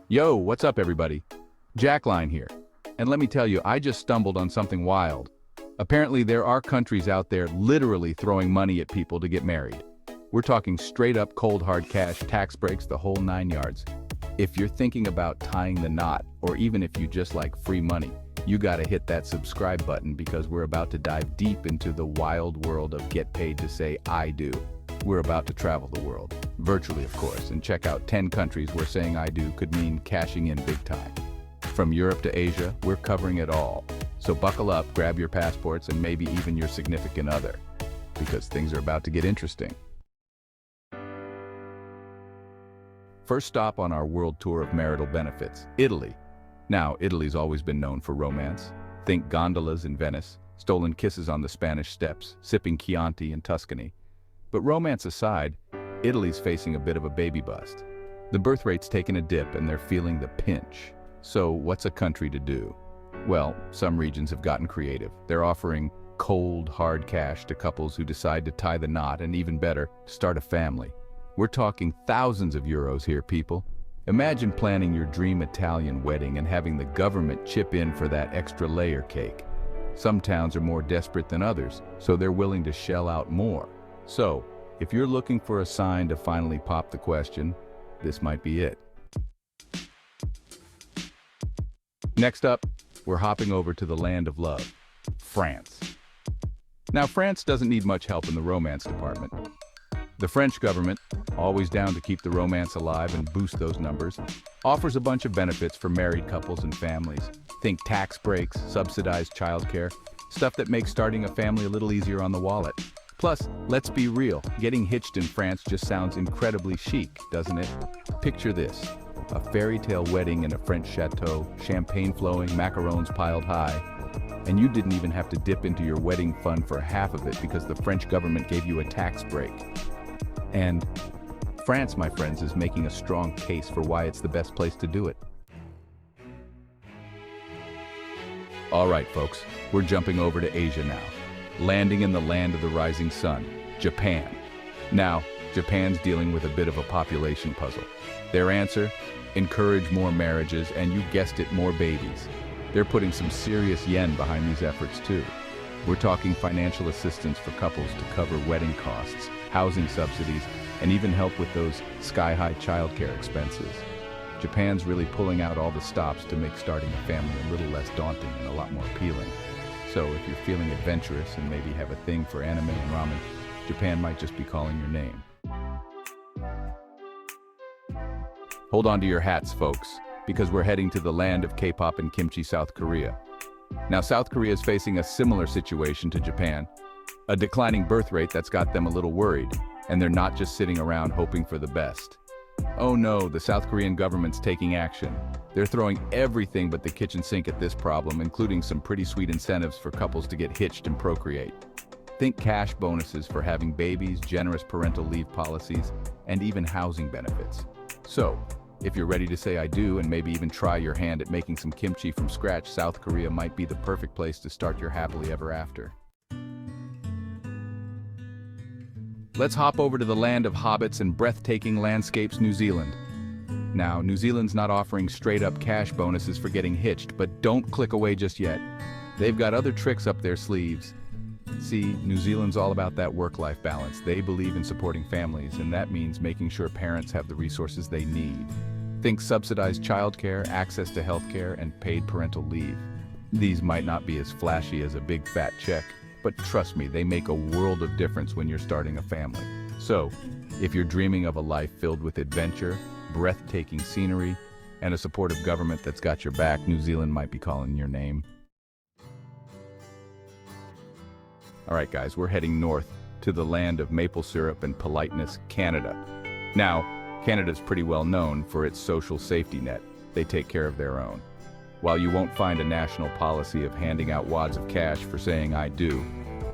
Yo, what's up everybody? Jackline here. And let me tell you, I just stumbled on something wild. Apparently there are countries out there literally throwing money at people to get married. We're talking straight up cold hard cash, tax breaks, the whole 9 yards. If you're thinking about tying the knot, or even if you just like free money, you gotta hit that subscribe button because we're about to dive deep into the wild world of get paid to say I do. We're about to travel the world, virtually of course, and check out 10 countries where saying I do could mean cashing in big time. From Europe to Asia, we're covering it all. So buckle up, grab your passports, and maybe even your significant other, because things are about to get interesting. First stop on our world tour of marital benefits, Italy. Now, Italy's always been known for romance. Think gondolas in Venice, stolen kisses on the Spanish steps, sipping Chianti in Tuscany. But romance aside, Italy's facing a bit of a baby bust. The birth rate's taken a dip and they're feeling the pinch. So what's a country to do? Well, some regions have gotten creative. They're offering cold, hard cash to couples who decide to tie the knot, and even better, start a family. We're talking thousands of euros here, people. Imagine planning your dream Italian wedding and having the government chip in for that extra layer cake. Some towns are more desperate than others, so they're willing to shell out more. So, if you're looking for a sign to finally pop the question, this might be it. Next up, we're hopping over to the land of love, France. Now, France doesn't need much help in the romance department. The French government, always down to keep the romance alive and boost those numbers, offers a bunch of benefits for married couples and families. Think tax breaks, subsidized childcare, stuff that makes starting a family a little easier on the wallet. Plus, let's be real, getting hitched in France just sounds incredibly chic, doesn't it? Picture this, a fairy tale wedding in a French chateau, champagne flowing, macarons piled high, and you didn't even have to dip into your wedding fund for half of it because the French government gave you a tax break. And France, my friends, is making a strong case for why it's the best place to do it. All right, folks, we're jumping over to Asia now, landing in the land of the rising sun, Japan. Now, Japan's dealing with a bit of a population puzzle. Their answer? Encourage more marriages and, you guessed it, more babies. They're putting some serious yen behind these efforts too. We're talking financial assistance for couples to cover wedding costs, housing subsidies, and even help with those sky-high childcare expenses. Japan's really pulling out all the stops to make starting a family a little less daunting and a lot more appealing. So if you're feeling adventurous and maybe have a thing for anime and ramen, Japan might just be calling your name. Hold on to your hats, folks, because we're heading to the land of K-pop and kimchi, South Korea. Now, South Korea is facing a similar situation to Japan, a declining birth rate that's got them a little worried, and they're not just sitting around hoping for the best. Oh no, the South Korean government's taking action. They're throwing everything but the kitchen sink at this problem, including some pretty sweet incentives for couples to get hitched and procreate. Think cash bonuses for having babies, generous parental leave policies, and even housing benefits. So, if you're ready to say I do and maybe even try your hand at making some kimchi from scratch, South Korea might be the perfect place to start your happily ever after. Let's hop over to the land of hobbits and breathtaking landscapes, New Zealand. Now, New Zealand's not offering straight-up cash bonuses for getting hitched, but don't click away just yet. They've got other tricks up their sleeves. See, New Zealand's all about that work-life balance. They believe in supporting families, and that means making sure parents have the resources they need. Think subsidized childcare, access to healthcare, and paid parental leave. These might not be as flashy as a big fat check, but trust me, they make a world of difference when you're starting a family. So, if you're dreaming of a life filled with adventure, breathtaking scenery, and a supportive government that's got your back, New Zealand might be calling your name. All right, guys, we're heading north to the land of maple syrup and politeness, Canada. Now, Canada's pretty well known for its social safety net. They take care of their own. While you won't find a national policy of handing out wads of cash for saying I do,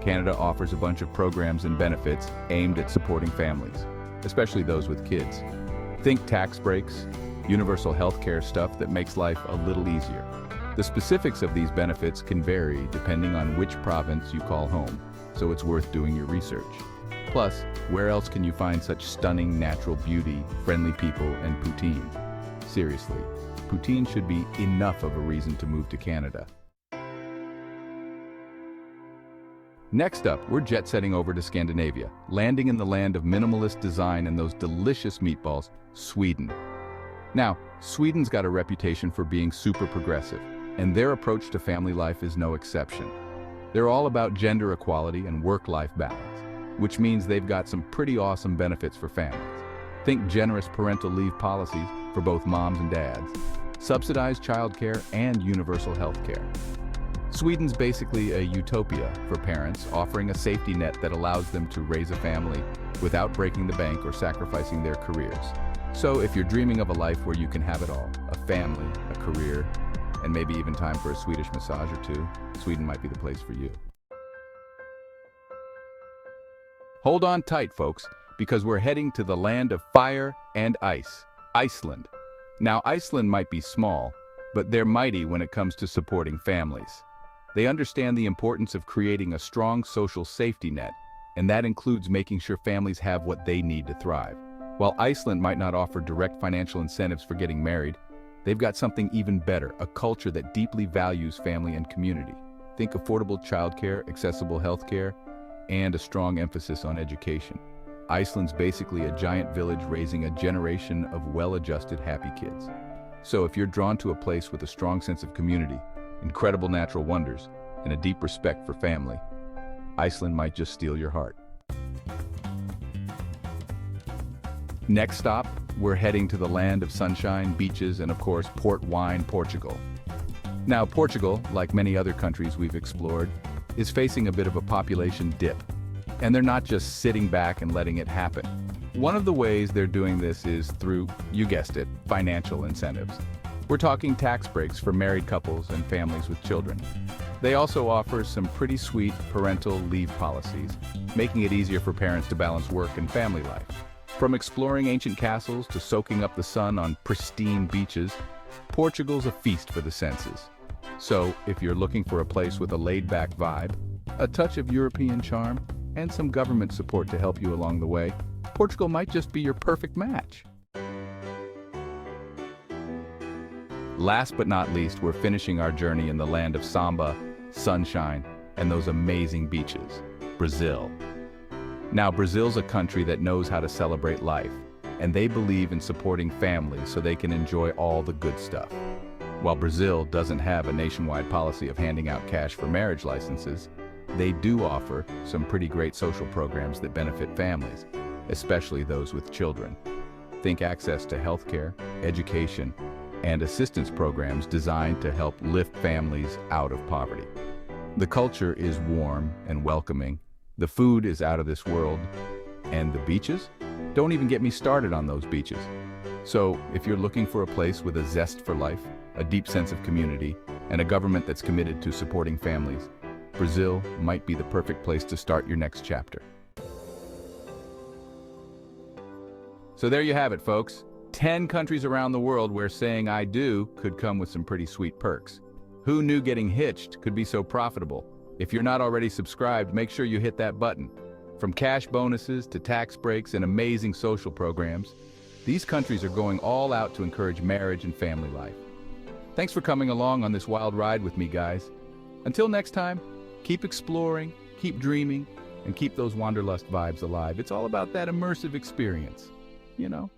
Canada offers a bunch of programs and benefits aimed at supporting families, especially those with kids. Think tax breaks, universal health care stuff that makes life a little easier. The specifics of these benefits can vary depending on which province you call home, so it's worth doing your research. Plus, where else can you find such stunning natural beauty, friendly people, and poutine? Seriously, poutine should be enough of a reason to move to Canada. Next up, we're jet-setting over to Scandinavia, landing in the land of minimalist design and those delicious meatballs, Sweden. Now, Sweden's got a reputation for being super progressive, and their approach to family life is no exception. They're all about gender equality and work-life balance, which means they've got some pretty awesome benefits for families. Think generous parental leave policies for both moms and dads, subsidized childcare, and universal health care. Sweden's basically a utopia for parents, offering a safety net that allows them to raise a family without breaking the bank or sacrificing their careers. So if you're dreaming of a life where you can have it all, a family, a career, and maybe even time for a Swedish massage or two, Sweden might be the place for you. Hold on tight, folks, because we're heading to the land of fire and ice, Iceland. Now, Iceland might be small, but they're mighty when it comes to supporting families. They understand the importance of creating a strong social safety net, and that includes making sure families have what they need to thrive. While Iceland might not offer direct financial incentives for getting married, they've got something even better, a culture that deeply values family and community. Think affordable childcare, accessible healthcare, and a strong emphasis on education. Iceland's basically a giant village raising a generation of well-adjusted, happy kids. So if you're drawn to a place with a strong sense of community, incredible natural wonders, and a deep respect for family, Iceland might just steal your heart. Next stop, we're heading to the land of sunshine, beaches, and of course, port wine, Portugal. Now, Portugal, like many other countries we've explored, is facing a bit of a population dip. And they're not just sitting back and letting it happen. One of the ways they're doing this is through, you guessed it, financial incentives. We're talking tax breaks for married couples and families with children. They also offer some pretty sweet parental leave policies, making it easier for parents to balance work and family life. From exploring ancient castles to soaking up the sun on pristine beaches, Portugal's a feast for the senses. So, if you're looking for a place with a laid-back vibe, a touch of European charm, and some government support to help you along the way, Portugal might just be your perfect match. Last but not least, we're finishing our journey in the land of samba, sunshine, and those amazing beaches, Brazil. Now, Brazil's a country that knows how to celebrate life, and they believe in supporting families so they can enjoy all the good stuff. While Brazil doesn't have a nationwide policy of handing out cash for marriage licenses, they do offer some pretty great social programs that benefit families, especially those with children. Think access to healthcare, education, and assistance programs designed to help lift families out of poverty. The culture is warm and welcoming, the food is out of this world, and the beaches? Don't even get me started on those beaches. So, if you're looking for a place with a zest for life, a deep sense of community, and a government that's committed to supporting families, Brazil might be the perfect place to start your next chapter. So there you have it, folks. 10 countries around the world where saying I do could come with some pretty sweet perks. Who knew getting hitched could be so profitable? If you're not already subscribed, make sure you hit that button. From cash bonuses to tax breaks and amazing social programs, these countries are going all out to encourage marriage and family life. Thanks for coming along on this wild ride with me, guys. Until next time, keep exploring, keep dreaming, and keep those wanderlust vibes alive. It's all about that immersive experience, you know?